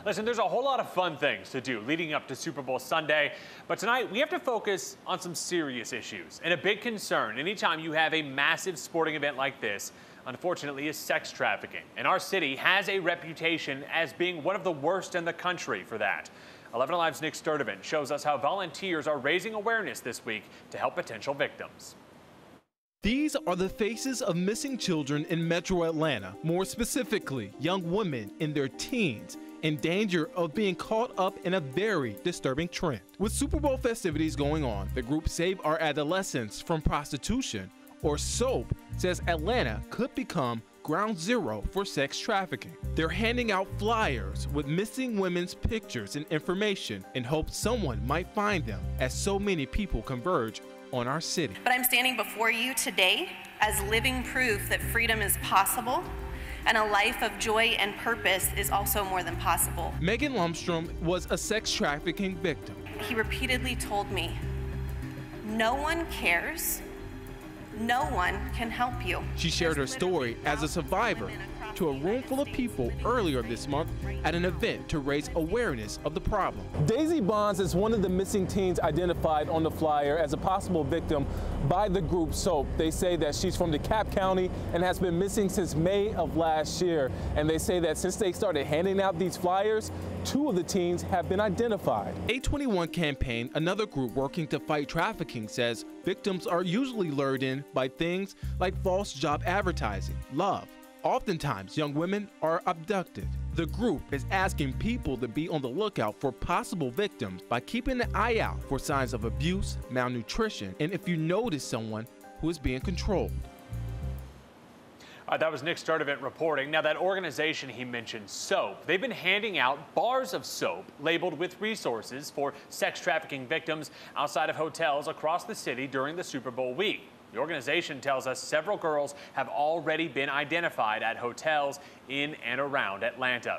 Listen, there's a whole lot of fun things to do leading up to Super Bowl Sunday, but tonight we have to focus on some serious issues. And a big concern anytime you have a massive sporting event like this, unfortunately, is sex trafficking. And our city has a reputation as being one of the worst in the country for that. 11 Alive's Nick Sturdivant shows us how volunteers are raising awareness this week to help potential victims. These are the faces of missing children in Metro Atlanta, more specifically, young women in their teens in danger of being caught up in a very disturbing trend. With Super Bowl festivities going on, the group Save Our Adolescents from Prostitution, or SOAP, says Atlanta could become ground zero for sex trafficking. They're handing out flyers with missing women's pictures and information in hopes someone might find them, as so many people converge on our city. But I'm standing before you today as living proof that freedom is possible and a life of joy and purpose is also more than possible. Megan Lumstrom was a sex trafficking victim. He repeatedly told me, "No one cares. No one can help you." She shared her story as a survivor to a room full of people earlier this month at an event to raise awareness of the problem. Daisy Bonds is one of the missing teens identified on the flyer as a possible victim by the group SOAP. They say that she's from DeKalb County and has been missing since May of last year. And they say that since they started handing out these flyers, 2 of the teens have been identified. 821 Campaign, another group working to fight trafficking, says victims are usually lured in by things like false job advertising, love. Oftentimes, young women are abducted. The group is asking people to be on the lookout for possible victims by keeping an eye out for signs of abuse, malnutrition, and if you notice someone who is being controlled. That was Nick Sturdivant reporting. Now, that organization he mentioned, SOAP, they've been handing out bars of soap labeled with resources for sex trafficking victims outside of hotels across the city during the Super Bowl week. The organization tells us several girls have already been identified at hotels in and around Atlanta.